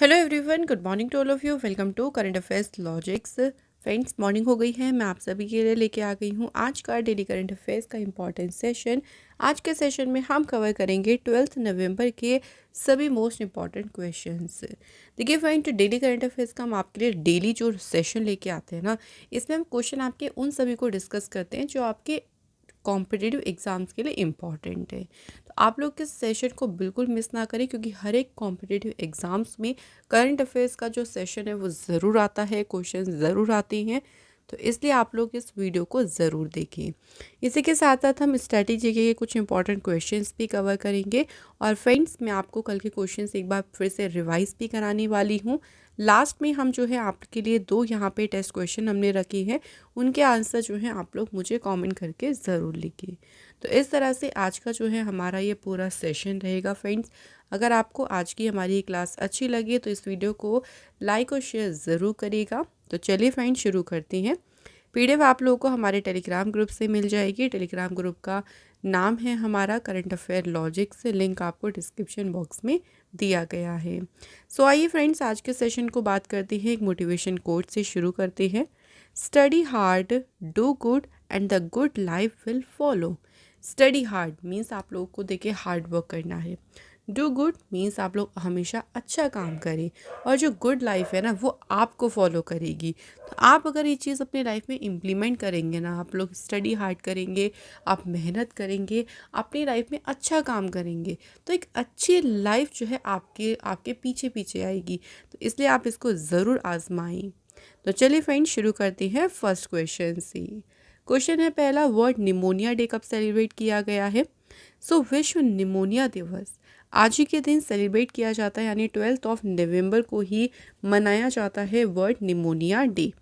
Hello everyone, good morning to all of you. Welcome to current affairs logics. Friends, morning हो गई है। मैं आप सभी के लिए लेके आ गई हूँ आज का डेली करंट अफेयर्स का इम्पॉर्टेंट सेशन। आज के सेशन में हम कवर करेंगे 12 नवंबर के सभी मोस्ट इंपॉर्टेंट क्वेश्चंस। देखिए फ्रेंड, डेली करंट अफेयर्स का हम आपके लिए डेली जो सेशन लेके आते हैं ना, इसमें हम क्वेश्चन आपके उन सभी को डिस्कस करते हैं जो आपके कॉम्पिटिटिव एग्ज़ाम्स के लिए इम्पॉर्टेंट है। तो आप लोग इस सेशन को बिल्कुल मिस ना करें, क्योंकि हर एक कॉम्पिटिटिव एग्ज़ाम्स में करंट अफेयर्स का जो सेशन है वो ज़रूर आता है, क्वेश्चन ज़रूर आते हैं। तो इसलिए आप लोग इस वीडियो को ज़रूर देखें। इसी के साथ साथ हम स्ट्रैटेजी के कुछ इंपॉर्टेंट क्वेश्चंस भी कवर करेंगे। और फ्रेंड्स, मैं आपको कल के क्वेश्चंस एक बार फिर से रिवाइज भी कराने वाली हूँ। लास्ट में हम जो है आपके लिए 2 यहाँ पे टेस्ट क्वेश्चन हमने रखे हैं, उनके आंसर जो है आप लोग मुझे कमेंट करके ज़रूर लिखिए। तो इस तरह से आज का जो है हमारा ये पूरा सेशन रहेगा फ्रेंड्स। अगर आपको आज की हमारी ये क्लास अच्छी लगी तो इस वीडियो को लाइक और शेयर ज़रूर करिएगा। तो चलिए फ्रेंड्स, शुरू करते हैं। पीडीएफ आप लोगों को हमारे टेलीग्राम ग्रुप से मिल जाएगी। टेलीग्राम ग्रुप का नाम है हमारा करंट अफेयर लॉजिक से, लिंक आपको डिस्क्रिप्शन बॉक्स में दिया गया है। सो आइए फ्रेंड्स, आज के सेशन को बात करते हैं, एक मोटिवेशन कोट से शुरू करते हैं। Study hard, do good and the good life will follow. Study hard means आप लोगों को देखिए हार्ड वर्क करना है। डू गुड मीन्स आप लोग हमेशा अच्छा काम करें, और जो गुड लाइफ है ना वो आपको फॉलो करेगी। तो आप अगर ये चीज़ अपनी लाइफ में इम्प्लीमेंट करेंगे ना, आप लोग स्टडी हार्ड करेंगे, आप मेहनत करेंगे, अपनी लाइफ में अच्छा काम करेंगे, तो एक अच्छी लाइफ जो है आपके आपके पीछे पीछे आएगी। तो इसलिए आप इसको ज़रूर आजमाएं। तो चलिए फ्रेंड्स, शुरू करते हैं फर्स्ट क्वेश्चन से। क्वेश्चन है पहला, वर्ल्ड निमोनिया डे कब सेलिब्रेट किया गया है? विश्व निमोनिया दिवस आज ही के दिन सेलिब्रेट किया जाता है, यानी 12 नवंबर को ही मनाया जाता है वर्ल्ड निमोनिया डे।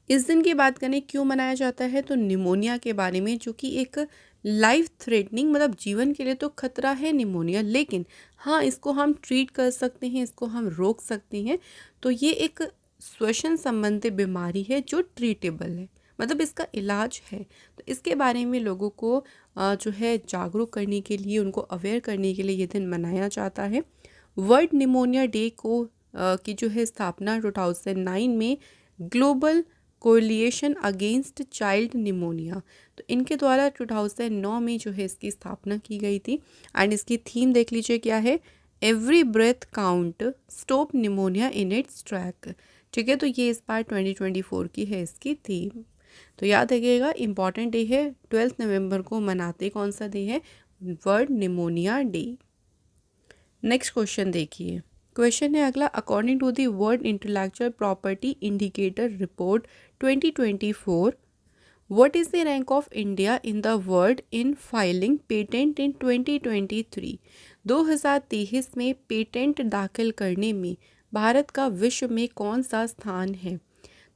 इस दिन की बात करें क्यों मनाया जाता है, तो निमोनिया के बारे में, जो कि एक लाइफ थ्रेटनिंग, मतलब जीवन के लिए तो खतरा है निमोनिया, लेकिन हाँ इसको हम ट्रीट कर सकते हैं, इसको हम रोक सकते हैं। तो ये एक श्वसन संबंधी बीमारी है जो ट्रीटेबल है, मतलब इसका इलाज है। तो इसके बारे में लोगों को जो है जागरूक करने के लिए, उनको अवेयर करने के लिए ये दिन मनाया जाता है। वर्ल्ड निमोनिया डे को की जो है स्थापना 2009 में global coalition against child pneumonia, तो इनके द्वारा 2009 में जो है इसकी स्थापना की गई थी। एंड इसकी थीम देख लीजिए क्या है, every breath count, stop pneumonia in its track. ठीक है, तो ये इस बार 2024 की है इसकी थीम। तो याद रखिएगा, इम्पॉर्टेंट डे है, 12 नवंबर को मनाते कौन सा डे है? World pneumonia day. Next question देखिए। क्वेश्चन है अगला, according to the world intellectual property indicator report 2024, what is the rank of India in the world in filing patent in 2023? 2023 में पेटेंट दाखिल करने में भारत का विश्व में कौन सा स्थान है?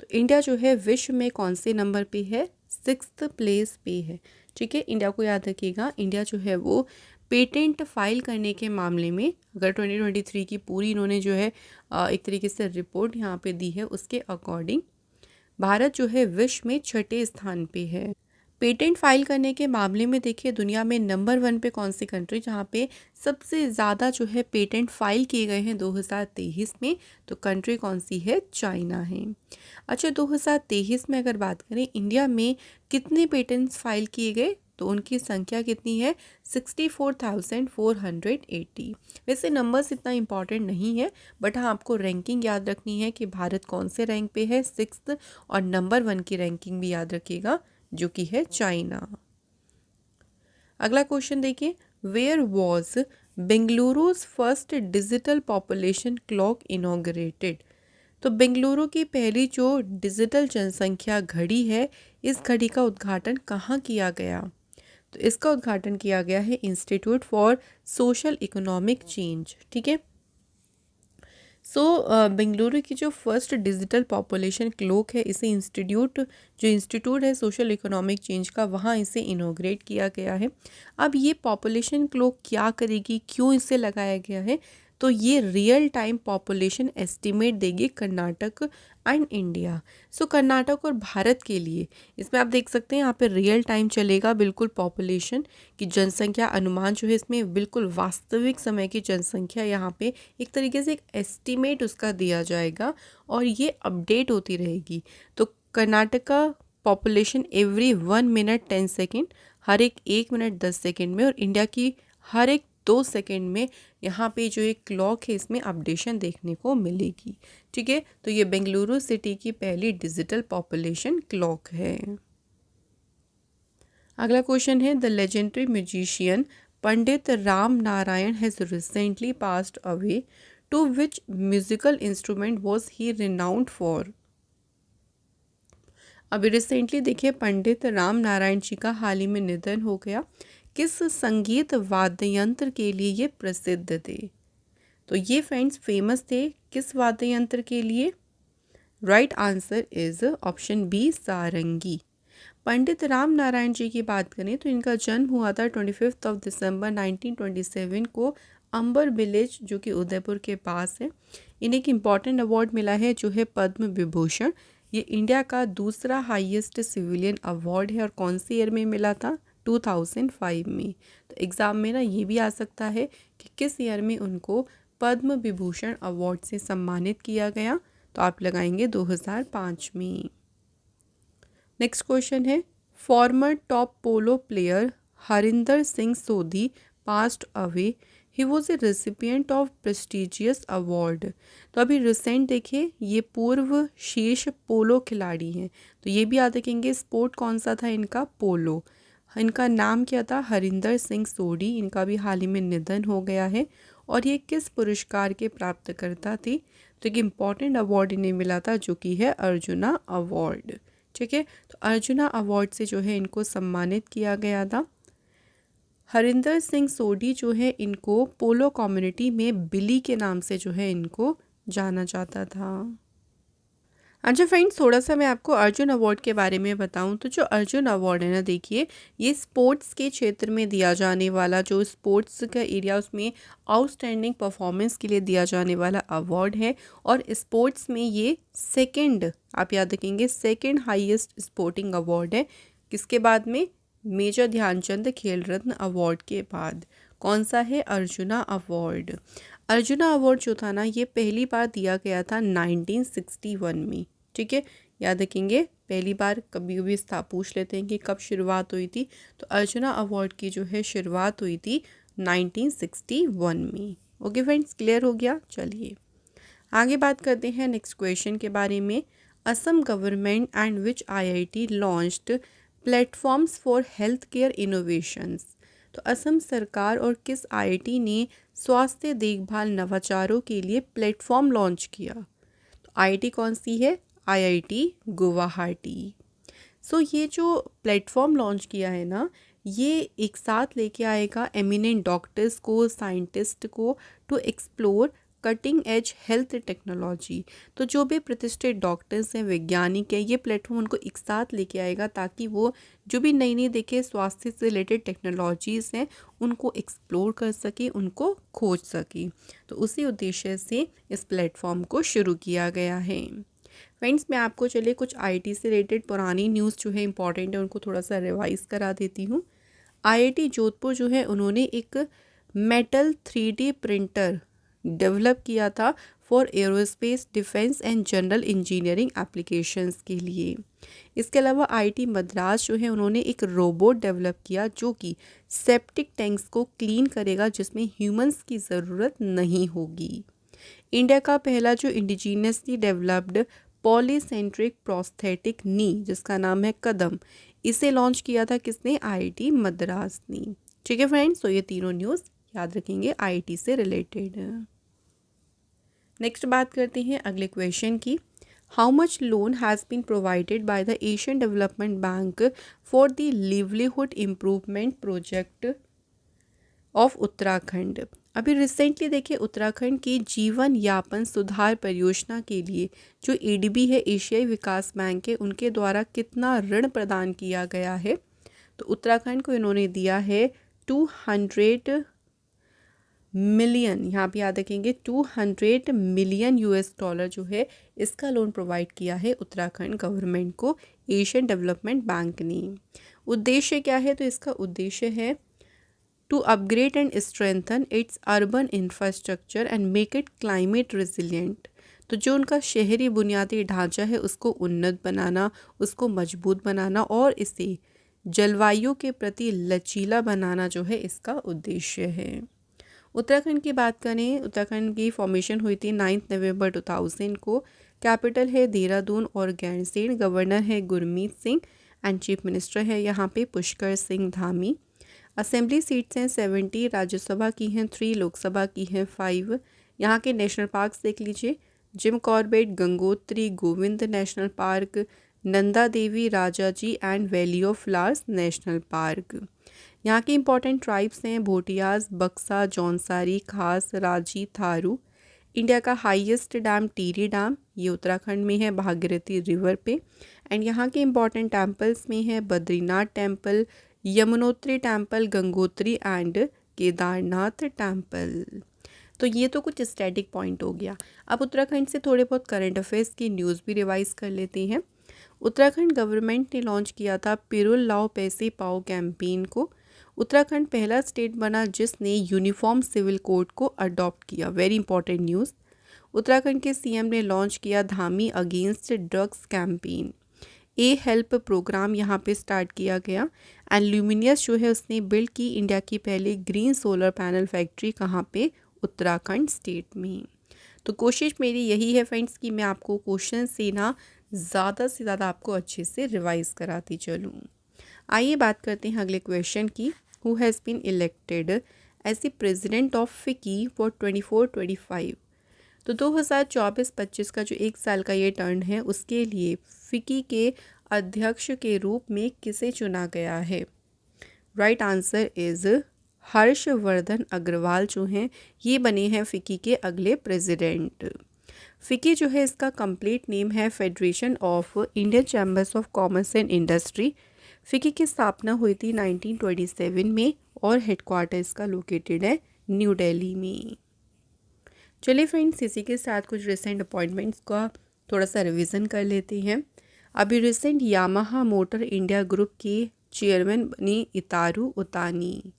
तो इंडिया जो है विश्व में कौन से नंबर पे है? 6th प्लेस पे है। ठीक है, इंडिया को याद रखिएगा, इंडिया जो है वो पेटेंट फाइल करने के मामले में, अगर 2023 की पूरी इन्होंने जो है एक तरीके से रिपोर्ट यहाँ पे दी है, उसके अकॉर्डिंग भारत जो है विश्व में 6ठे स्थान पे है। पेटेंट फाइल करने के मामले में देखिए, दुनिया में नंबर 1 पे कौन सी कंट्री जहाँ पे सबसे ज़्यादा जो है पेटेंट फाइल किए गए हैं 2023 में, तो कंट्री कौन सी है? चाइना है। अच्छा, 2023 में अगर बात करें इंडिया में कितने पेटेंट्स फाइल किए गए, तो उनकी संख्या कितनी है? 64,480। वैसे नंबर्स इतना इम्पॉर्टेंट नहीं है, बट हाँ आपको रैंकिंग याद रखनी है कि भारत कौन से रैंक पे है, 6th, और नंबर 1 की रैंकिंग भी याद रखिएगा जो कि है चाइना। अगला क्वेश्चन देखिए, where was Bengaluru's first digital population clock inaugurated? तो बेंगलुरु की पहली जो डिजिटल जनसंख्या घड़ी है, इस घड़ी का उद्घाटन कहाँ किया गया? तो इसका उद्घाटन किया गया है institute for social economic change. ठीक है, बेंगलुरु की जो फर्स्ट डिजिटल पॉपुलेशन क्लॉक है, इसे इंस्टीट्यूट है सोशल इकोनॉमिक चेंज का, वहाँ इसे इनॉग्रेट किया गया है। अब ये पॉपुलेशन क्लॉक क्या करेगी, क्यों इसे लगाया गया है? तो ये रियल टाइम पॉपुलेशन एस्टिमेट देगी कर्नाटक एंड इंडिया। सो कर्नाटक और भारत के लिए इसमें आप देख सकते हैं यहाँ पे रियल टाइम चलेगा, बिल्कुल पॉपुलेशन की जनसंख्या अनुमान जो है इसमें बिल्कुल वास्तविक समय की जनसंख्या यहाँ पे एक तरीके से एक एस्टिमेट उसका दिया जाएगा और ये अपडेट होती रहेगी। तो कर्नाटक का पॉपुलेशन एवरी 1 मिनट 10 सेकेंड, हर एक मिनट 10 सेकेंड में, और इंडिया की हर एक 2 सेकेंड में यहाँ पे जो एक क्लॉक है इसमें अपडेशन देखने को मिलेगी। ठीक है, तो ये बेंगलुरु सिटी की पहली डिजिटल पॉपुलेशन क्लॉक है। अगला क्वेश्चन है, the legendary musician Pandit Ram Narayan has recently passed away, to which musical instrument was he renowned for. अभी रिसेंटली देखिए पंडित राम नारायण जी का हाल ही में निधन हो गया। किस संगीत वाद्य यंत्र के लिए ये प्रसिद्ध थे? तो ये फ्रेंड्स फेमस थे किस वाद्य यंत्र के लिए? Right answer is option B, sarangi. Pandit Ram Narayan ji की बात करें तो इनका जन्म हुआ था 25 दिसंबर 1927 को अंबर विलेज जो कि उदयपुर के पास है। इन्हें एक इम्पॉर्टेंट अवार्ड मिला है जो है पद्म विभूषण। ये इंडिया का दूसरा हाईएस्ट सिविलियन अवार्ड है और कौन सी ईयर में मिला था? 2005 में। तो एग्ज़ाम में ना ये भी आ सकता है कि किस ईयर में उनको पद्म विभूषण अवार्ड से सम्मानित किया गया, तो आप लगाएंगे 2005 में। नेक्स्ट क्वेश्चन है, former top polo player Harinder Singh Sodhi passed away, he was a recipient of prestigious award. तो अभी रिसेंट देखिए ये पूर्व शीर्ष पोलो खिलाड़ी हैं, तो ये भी याद रखेंगे स्पोर्ट कौन सा था इनका? पोलो। इनका नाम क्या था? हरिंदर सिंह सोडी। इनका भी हाल ही में निधन हो गया है। और ये किस पुरस्कार के प्राप्तकर्ता थे? तो एक इम्पॉर्टेंट अवार्ड इन्हें मिला था जो कि है अर्जुना अवार्ड। ठीक है, तो अर्जुना अवार्ड से जो है इनको सम्मानित किया गया था। हरिंदर सिंह सोडी जो है इनको पोलो कम्युनिटी में बिली के नाम से जो है इनको जाना जाता था। अच्छा फ्रेंड्स, थोड़ा सा मैं आपको अर्जुन अवार्ड के बारे में बताऊं तो जो अर्जुन अवार्ड है ना, देखिए ये स्पोर्ट्स के क्षेत्र में दिया जाने वाला, जो स्पोर्ट्स का एरिया उसमें आउटस्टैंडिंग परफॉर्मेंस के लिए दिया जाने वाला अवार्ड है। और स्पोर्ट्स में ये सेकंड, आप याद रखेंगे, सेकंड हाईएस्ट स्पोर्टिंग अवार्ड है। किसके बाद में? मेजर ध्यानचंद खेल रत्न अवार्ड के बाद। कौन सा है? अर्जुना अवार्ड। अर्जुना अवार्ड जो था ना ये पहली बार दिया गया था 1961 में। ठीक है, याद रखेंगे, पहली बार कभी कभी पूछ लेते हैं कि कब शुरुआत हुई थी, तो अर्जुना अवार्ड की जो है शुरुआत हुई थी 1961 में। ओके फ्रेंड्स, क्लियर हो गया? चलिए आगे बात करते हैं नेक्स्ट क्वेश्चन के बारे में। Assam government and which IIT launched platforms for health care innovations. तो असम सरकार और किस आईआईटी ने स्वास्थ्य देखभाल नवाचारों के लिए प्लेटफॉर्म लॉन्च किया? तो आईआईटी कौन सी है? आईआईटी गुवाहाटी। सो ये जो प्लेटफॉर्म लॉन्च किया है ना, ये एक साथ लेके आएगा एमिनेंट डॉक्टर्स को, साइंटिस्ट को, to explore cutting edge health technology. तो जो भी प्रतिष्ठित डॉक्टर्स हैं, वैज्ञानिक हैं, ये प्लेटफॉर्म उनको एक साथ लेके आएगा ताकि वो जो भी नई नई देखे स्वास्थ्य से रिलेटेड टेक्नोलॉजीज़ हैं उनको एक्सप्लोर कर सके, उनको खोज सके। तो उसी उद्देश्य से इस प्लेटफॉर्म को शुरू किया गया है। फ्रेंड्स, मैं आपको चलिए कुछ आईआईटी से रिलेटेड पुरानी न्यूज़ जो है इंपॉर्टेंट है उनको थोड़ा सा रिवाइज करा देती हूँ। आईआईटी जोधपुर जो है उन्होंने एक मेटल 3D प्रिंटर डेवलप किया था for aerospace, defence and general engineering applications के लिए। इसके अलावा आईआईटी मद्रास जो है उन्होंने एक रोबोट डेवलप किया जो कि सेप्टिक टैंक्स को क्लीन करेगा जिसमें ह्यूमंस की ज़रूरत नहीं होगी। इंडिया का पहला जो indigenously developed polycentric prosthetic knee जिसका नाम है कदम, इसे लॉन्च किया था किसने? आईआईटी मद्रास ने। ठीक है फ्रेंड्स, तो ये तीनों न्यूज़ याद रखेंगे आईआईटी से रिलेटेड। नेक्स्ट बात करते हैं अगले क्वेश्चन की। How much loan has been provided by the Asian Development Bank for the livelihood improvement project of Uttarakhand. अभी रिसेंटली देखिए उत्तराखंड की जीवन यापन सुधार परियोजना के लिए जो एडीबी है, एशियाई विकास बैंक है, उनके द्वारा कितना ऋण प्रदान किया गया है? तो उत्तराखंड को इन्होंने दिया है 200 मिलियन, यहाँ पे याद रखेंगे 200 मिलियन US डॉलर जो है इसका लोन प्रोवाइड किया है उत्तराखंड गवर्नमेंट को एशियन डेवलपमेंट बैंक ने। उद्देश्य क्या है? तो इसका उद्देश्य है to upgrade and strengthen its urban infrastructure and make it climate resilient. तो जो उनका शहरी बुनियादी ढांचा है उसको उन्नत बनाना, उसको मजबूत बनाना और इसे जलवायु के प्रति लचीला बनाना जो है इसका उद्देश्य है। उत्तराखंड की बात करें, उत्तराखंड की फॉर्मेशन हुई थी 9 नवंबर 2000 को। कैपिटल है देहरादून और गैरसैंण। गवर्नर है Gurmeet Singh and chief minister है यहाँ पे पुष्कर सिंह धामी। असेंबली सीट्स हैं 70, राज्यसभा की हैं 3, लोकसभा की हैं 5। यहाँ के नेशनल पार्क्स देख लीजिए, Jim Corbett, Gangotri, Govind national park, Nanda Devi, Rajaji and valley of flowers national park. यहाँ के इंपॉर्टेंट ट्राइब्स हैं भोटियाज, बक्सा, जौनसारी, खास, राजी, थारू। इंडिया का हाईएस्ट डैम टिहरी डैम, ये उत्तराखंड में है भागीरथी रिवर पे। एंड यहाँ के इंपॉर्टेंट टेम्पल्स में है Badrinath temple, Yamunotri temple, Gangotri and Kedarnath temple. तो ये तो कुछ स्टैटिक पॉइंट हो गया। अब उत्तराखंड से थोड़े बहुत करंट अफेयर्स की न्यूज़ भी रिवाइज कर लेते हैं। उत्तराखंड गवर्नमेंट ने लॉन्च किया था पिरुल लाओ पैसे पाओ कैंपेन को। उत्तराखंड पहला स्टेट बना जिसने यूनिफॉर्म सिविल कोड को अडॉप्ट किया। Very important news. उत्तराखंड के सीएम ने लॉन्च किया Dhami against drugs campaign. A help program यहाँ पे स्टार्ट किया गया। एंड ल्यूमिनियस जो है उसने बिल्ड की इंडिया की पहली ग्रीन सोलर पैनल फैक्ट्री कहाँ पे? उत्तराखंड स्टेट में। तो कोशिश मेरी यही है फ्रेंड्स कि मैं आपको क्वेश्चन से ना ज़्यादा से ज़्यादा आपको अच्छे से रिवाइज कराती चलूँ। आइए बात करते हैं अगले क्वेश्चन की। Who has been elected as the president of FICCI for 24-25। तो 2024-25 का जो 1 साल का ये टर्न है उसके लिए फिकी के अध्यक्ष के रूप में किसे चुना गया है? Right answer is Harshvardhan Agrawal जो हैं ये बने हैं फिकी के अगले प्रेसिडेंट। फिकी जो है इसका कंप्लीट नेम है federation of Indian chambers of commerce and industry. फिकी की स्थापना हुई थी 1927 में और हेडक्वार्टर इसका लोकेटेड है न्यू दिल्ली में। चलिए फ्रेंड्स, इसी के साथ कुछ रिसेंट अपॉइंटमेंट्स का थोड़ा सा रिवीजन कर लेते हैं। अभी recent Yamaha motor India group के चेयरमैन बनी इतारू उतानी।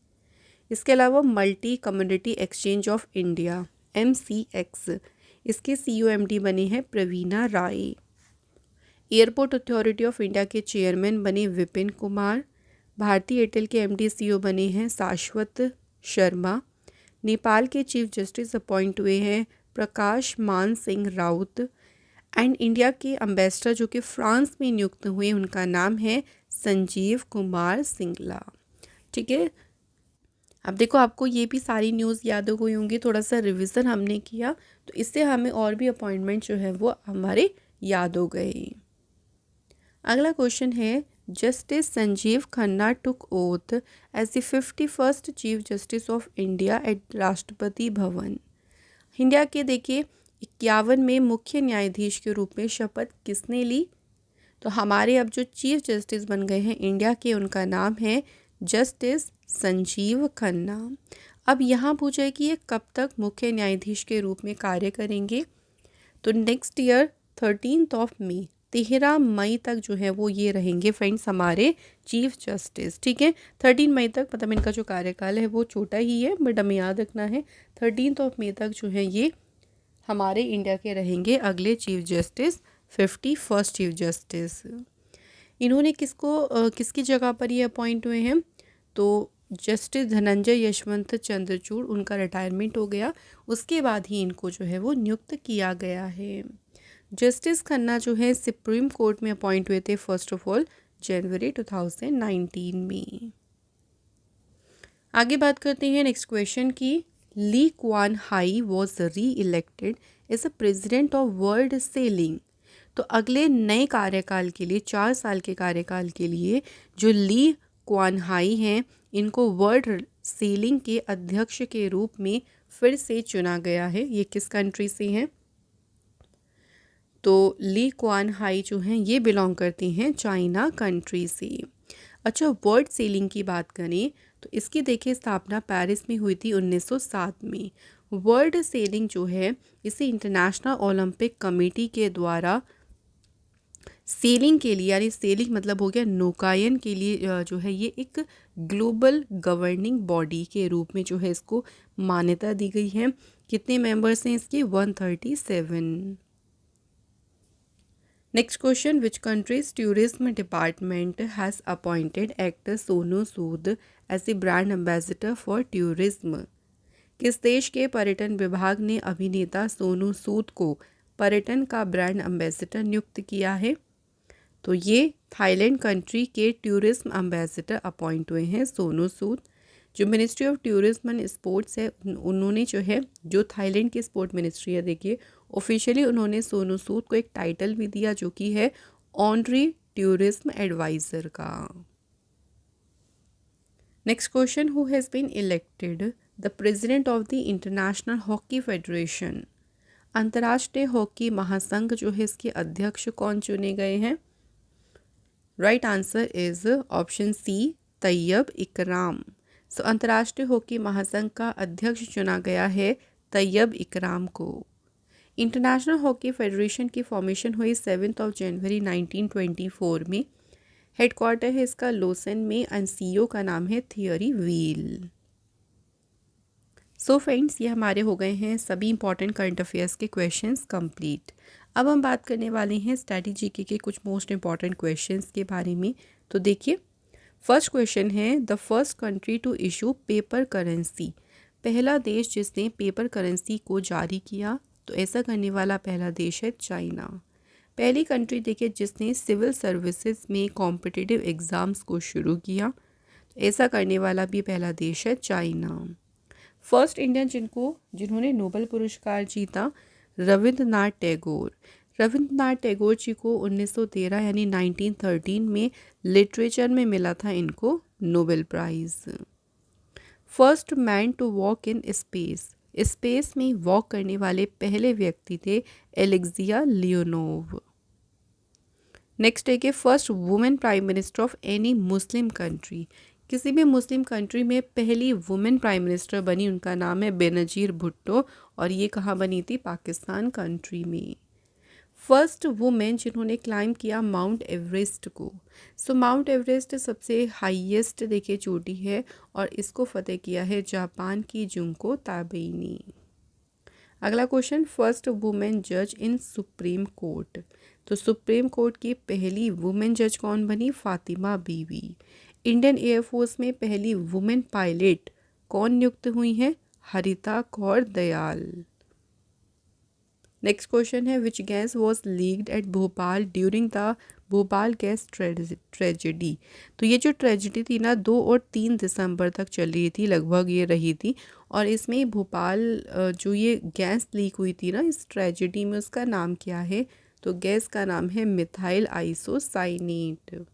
इसके अलावा multi community exchange of India MCX, इसके COMD बने हैं प्रवीणा राय। एयरपोर्ट अथॉरिटी ऑफ इंडिया के चेयरमैन बने विपिन कुमार। भारतीय एयरटेल के MD CEO बने हैं शाश्वत शर्मा। नेपाल के चीफ जस्टिस अपॉइंट हुए हैं प्रकाश मान सिंह राउत। एंड इंडिया के अम्बेसडर जो कि फ्रांस में नियुक्त हुए उनका नाम है संजीव कुमार सिंगला। ठीक है, अब देखो आपको ये भी सारी न्यूज़ याद हो गई होंगी, थोड़ा सा रिवीजन हमने किया तो इससे हमें और भी अपॉइंटमेंट जो है वो हमारे याद हो गए। अगला क्वेश्चन है justice Sanjiv Khanna took oath as the 51st chief justice of India at Rashtrapati Bhavan. India के देखिए 51वें मुख्य न्यायाधीश के रूप में शपथ किसने ली? तो हमारे अब जो चीफ जस्टिस बन गए हैं इंडिया के उनका नाम है जस्टिस संजीव खन्ना। अब यहाँ पूछा है कि ये कब तक मुख्य न्यायाधीश के रूप में कार्य करेंगे? तो नेक्स्ट ईयर 13 मई 13 मई तक जो है वो ये रहेंगे फ्रेंड्स हमारे चीफ जस्टिस। ठीक है, 13 मई तक, मतलब इनका जो कार्यकाल है वो छोटा ही है बट हमें याद रखना है 13 मई तक जो है ये हमारे इंडिया के रहेंगे अगले chief justice, 51st chief justice. इन्होंने किसकी जगह पर ये अपॉइंट हुए हैं? तो जस्टिस धनंजय यशवंत चंद्रचूड़, उनका रिटायरमेंट हो गया, उसके बाद ही इनको जो है वो नियुक्त किया गया है। जस्टिस खन्ना जो है सुप्रीम कोर्ट में अपॉइंट हुए थे फर्स्ट ऑफ ऑल जनवरी 2019 में। आगे बात करते हैं नेक्स्ट क्वेश्चन की। Li Quan Hai was re elected as a president of World Sailing. तो अगले नए कार्यकाल के लिए 4 साल के कार्यकाल के लिए जो ली क्वान हाई हैं इनको वर्ल्ड सेलिंग के अध्यक्ष के रूप में फिर से चुना गया है। ये किस कंट्री से हैं? तो ली क्वान हाई जो हैं ये बिलोंग करती हैं चाइना कंट्री से। अच्छा, वर्ल्ड सेलिंग की बात करें तो इसकी देखिए स्थापना पेरिस में हुई थी 1907 में। वर्ल्ड सेलिंग जो है इसे इंटरनेशनल ओलंपिक कमेटी के द्वारा सेलिंग के लिए, यानी सेलिंग मतलब हो गया नौकायन के लिए, जो है ये एक ग्लोबल गवर्निंग बॉडी के रूप में जो है इसको मान्यता दी गई है। कितने मेंबर्स हैं इसके? 137। Next question, which countries tourism department has appointed actor Sonu Sood as a brand ambassador for tourism? किस देश के पर्यटन विभाग ने अभिनेता सोनू सूद को पर्यटन का ब्रांड एम्बेसडर नियुक्त किया है? तो ये थाईलैंड कंट्री के टूरिज्म एम्बेसडर अपॉइंट हुए हैं सोनू सूद। जो ministry of tourism and sports है उन्होंने जो है, जो थाईलैंड की स्पोर्ट मिनिस्ट्री है, देखिए ऑफिशियली उन्होंने सोनू सूद को एक टाइटल भी दिया जो कि है ऑनरी टूरिज्म एडवाइज़र का। Next question, who has been elected the president of the international hockey federation? अंतर्राष्ट्रीय हॉकी महासंघ जो है इसके अध्यक्ष कौन चुने गए हैं? Right answer is option C, Tayyab Ikram. So अंतर्राष्ट्रीय हॉकी महासंघ का अध्यक्ष चुना गया है तैयब इकराम को। इंटरनेशनल हॉकी फेडरेशन की फॉर्मेशन हुई 7 जनवरी 1924 में। हेडक्वार्टर है इसका लोसन में एंड सीईओ का नाम है थियरी व्हील। सो फ्रेंड्स, ये हमारे हो गए हैं सभी इंपॉर्टेंट करंट अफेयर्स के क्वेश्चंस कंप्लीट। अब हम बात करने वाले हैं स्ट्रैटेजी के कुछ मोस्ट इंपॉर्टेंट क्वेश्चंस के बारे में। तो देखिए, फर्स्ट क्वेश्चन है, the first country to issue paper currency. पहला देश जिसने पेपर करेंसी को जारी किया, तो ऐसा करने वाला पहला देश है चाइना। पहली कंट्री देखिए जिसने सिविल सर्विसेज में कॉम्पिटिटिव एग्ज़ाम्स को शुरू किया, तो ऐसा करने वाला भी पहला देश है चाइना। फर्स्ट इंडियन जिन्होंने नोबेल पुरस्कार जीता, रविंद्रनाथ टैगोर। रविंद्रनाथ टैगोर जी को 1913 यानी 1913 में लिटरेचर में मिला था इनको Nobel prize. First man to walk in space. Space में वॉक करने वाले पहले व्यक्ति थे एलेक्सिया लियोनोव। नेक्स्ट है कि first women prime minister of any Muslim country. किसी भी मुस्लिम कंट्री में पहली वुमेन प्राइम मिनिस्टर बनी, उनका नाम है बेनजीर भुट्टो, और ये कहाँ बनी थी? पाकिस्तान कंट्री में। फर्स्ट वुमेन जिन्होंने क्लाइम किया माउंट एवरेस्ट को। सो माउंट एवरेस्ट सबसे हाईएस्ट देखिए चोटी है और इसको फतेह किया है जापान की जुंको ताबेई ने। अगला क्वेश्चन, फर्स्ट वुमेन जज इन सुप्रीम कोर्ट। तो सुप्रीम कोर्ट की पहली वुमेन जज कौन बनी? फातिमा बीवी। इंडियन एयरफोर्स में पहली वुमेन पायलट कौन नियुक्त हुई हैं? हरिता कौर दयाल। नेक्स्ट क्वेश्चन है, which gas was leaked at Bhopal during the Bhopal gas tragedy. तो ये जो ट्रेजेडी थी ना 2 और 3 दिसंबर तक चल रही थी, लगभग ये रही थी, और इसमें भोपाल जो ये गैस लीक हुई थी ना इस ट्रेजेडी में, उसका नाम क्या है? तो गैस का नाम है methyl isocyanate.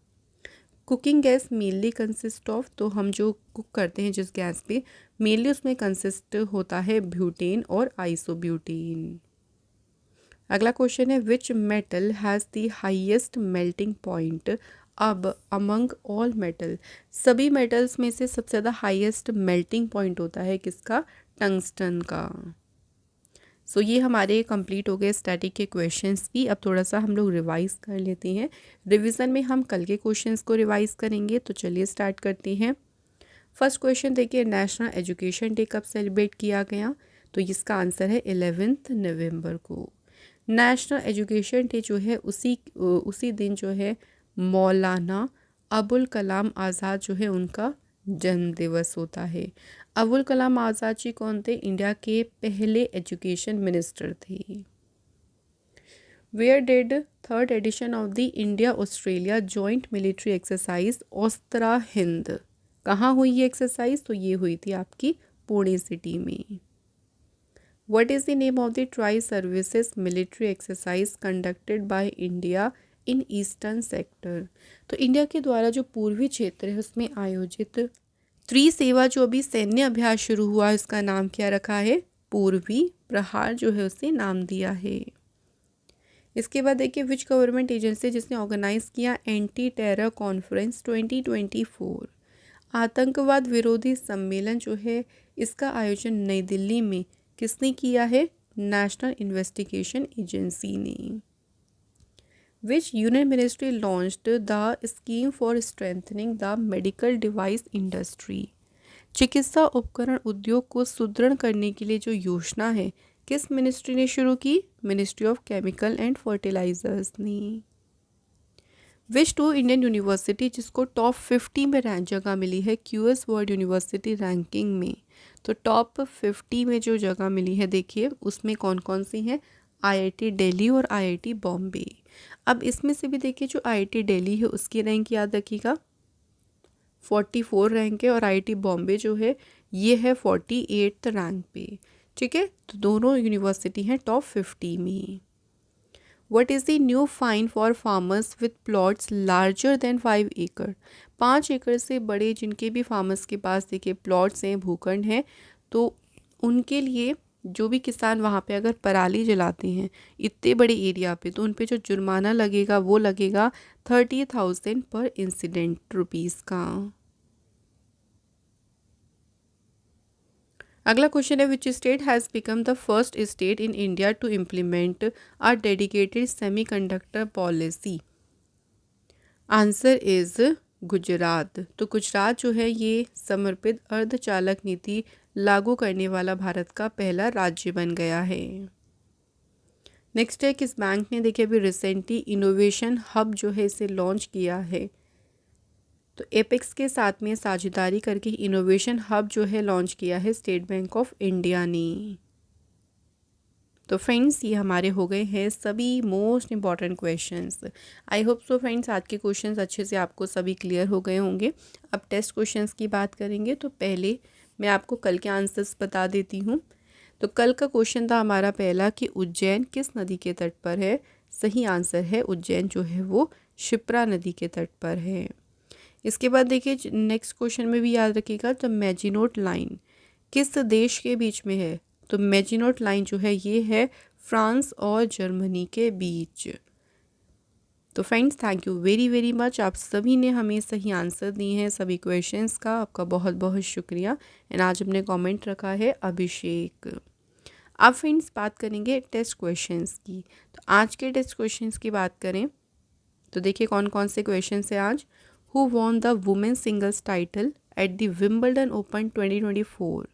Cooking gas mainly consist of, तो हम जो कुक करते हैं जिस गैस पे, मेनली उसमें कंसिस्ट होता है ब्यूटेन और आइसोब्यूटेन। अगला क्वेश्चन है, which metal has the highest melting point अब अमंग ऑल मेटल। सभी मेटल्स में से सबसे ज़्यादा हाईएस्ट मेल्टिंग पॉइंट होता है किसका? टंगस्टन का। सो ये हमारे कंप्लीट हो गए स्टैटिक के क्वेश्चंस भी। अब थोड़ा सा हम लोग रिवाइज कर लेते हैं। रिवीजन में हम कल के क्वेश्चंस को रिवाइज करेंगे, तो चलिए स्टार्ट करते हैं। फर्स्ट क्वेश्चन देखिए, नेशनल एजुकेशन डे कब सेलिब्रेट किया गया? तो इसका आंसर है 11 नवंबर को। नेशनल एजुकेशन डे जो है उसी दिन जो है मौलाना अबुल कलाम आज़ाद जो है उनका जन्म दिवस होता है। अबुल कलाम आज़ाद जी कौन थे? इंडिया के पहले एजुकेशन मिनिस्टर थे। Where did third edition of the India Australia joint military exercise Austra Hind, कहाँ हुई ये एक्सरसाइज? तो ये हुई थी आपकी पुणे सिटी में। What is the name of the tri-services military exercise conducted by India in Eastern sector? तो इंडिया के द्वारा जो पूर्वी क्षेत्र है उसमें आयोजित त्रिसेवा जो अभी सैन्य अभ्यास शुरू हुआ है, इसका नाम क्या रखा है? पूर्वी प्रहार जो है उसे नाम दिया है। इसके बाद देखिए, विच गवर्नमेंट एजेंसी जिसने ऑर्गेनाइज किया एंटी टेरर कॉन्फ्रेंस 2024। आतंकवाद विरोधी सम्मेलन जो है इसका आयोजन नई दिल्ली में किसने किया है? नेशनल इन्वेस्टिगेशन एजेंसी ने। विच union ministry launched the scheme for strengthening the medical device industry? चिकित्सा उपकरण उद्योग को सुदृढ़ करने के लिए जो योजना है किस मिनिस्ट्री ने शुरू की? Ministry of chemical and fertilisers ने। विच टू इंडियन यूनिवर्सिटी जिसको टॉप 50 में जगह मिली है क्यूएस वर्ल्ड यूनिवर्सिटी रैंकिंग में, तो टॉप 50 में जो जगह मिली है देखिए उसमें कौन कौन सी हैं? आईआईटी दिल्ली और आईआईटी बॉम्बे। अब इसमें से भी देखिए जो आईआईटी दिल्ली है उसकी रैंक याद रखिएगा 44 रैंक है और आईआईटी बॉम्बे जो है ये है 48 रैंक पे। ठीक है, तो दोनों यूनिवर्सिटी हैं टॉप 50 में। What is the new fine for farmers with plots larger than 5 एकड़? 5 एकड़ से बड़े जिनके भी फार्मर्स के पास देखिए प्लॉट्स हैं, भूखंड हैं, तो उनके लिए जो भी किसान वहाँ पे अगर पराली जलाते हैं इतने बड़े एरिया पे, तो उन पे जो जुर्माना लगेगा वो लगेगा 30,000 पर इंसिडेंट रुपीज़ का। अगला क्वेश्चन है which state has become the first state in India to implement a dedicated semiconductor policy? Answer is Gujarat. तो गुजरात जो है ये समर्पित अर्धचालक नीति लागू करने वाला भारत का पहला राज्य बन गया है। नेक्स्ट है किस बैंक ने देखिए अभी रिसेंटली इनोवेशन हब जो है इसे लॉन्च किया है? तो एपेक्स के साथ में साझेदारी करके इनोवेशन हब जो है लॉन्च किया है स्टेट बैंक ऑफ इंडिया ने। तो फ्रेंड्स ये हमारे हो गए हैं सभी most important questions. I hope so friends आज के क्वेश्चंस अच्छे से आपको सभी क्लियर हो गए होंगे। अब टेस्ट क्वेश्चंस की बात करेंगे तो पहले मैं आपको कल के आंसर्स बता देती हूँ। तो कल का क्वेश्चन था हमारा पहला कि उज्जैन किस नदी के तट पर है? सही आंसर है उज्जैन जो है वो शिप्रा नदी के तट पर है। इसके बाद देखिए नेक्स्ट क्वेश्चन में भी याद रखिएगा तो मैजिनोट लाइन किस देश के बीच में है? तो मैजिनोट लाइन जो है ये है फ्रांस और जर्मनी के बीच। तो friends thank you very very much, आप सभी ने हमें सही आंसर दिए हैं सभी क्वेश्चंस का, आपका बहुत बहुत शुक्रिया। एंड आज हमने कमेंट रखा है अभिषेक। अब फ्रेंड्स बात करेंगे टेस्ट क्वेश्चंस की। तो आज के टेस्ट क्वेश्चंस की बात करें तो देखिए कौन कौन से क्वेश्चंस हैं आज। Who won the women singles title at the Wimbledon open 2024?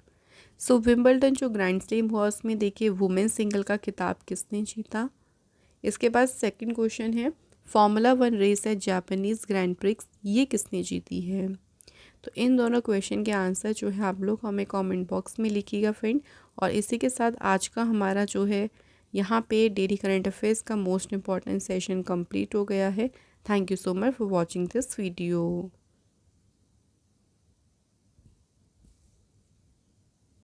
So Wimbledon जो ग्रैंड स्लैम हुआ उसमें देखिए वुमेन सिंगल का खिताब किसने जीता? इसके बाद सेकंड क्वेश्चन है फार्मूला 1 रेस है जापानीज़ ग्रैंड प्रिक्स ये किसने जीती है? तो इन दोनों क्वेश्चन के आंसर जो है आप लोग हमें कमेंट बॉक्स में लिखिएगा फ्रेंड। और इसी के साथ आज का हमारा जो है यहाँ पे डेली करंट अफेयर्स का मोस्ट इम्पॉर्टेंट सेशन कंप्लीट हो गया है। Thank you so much for watching this video.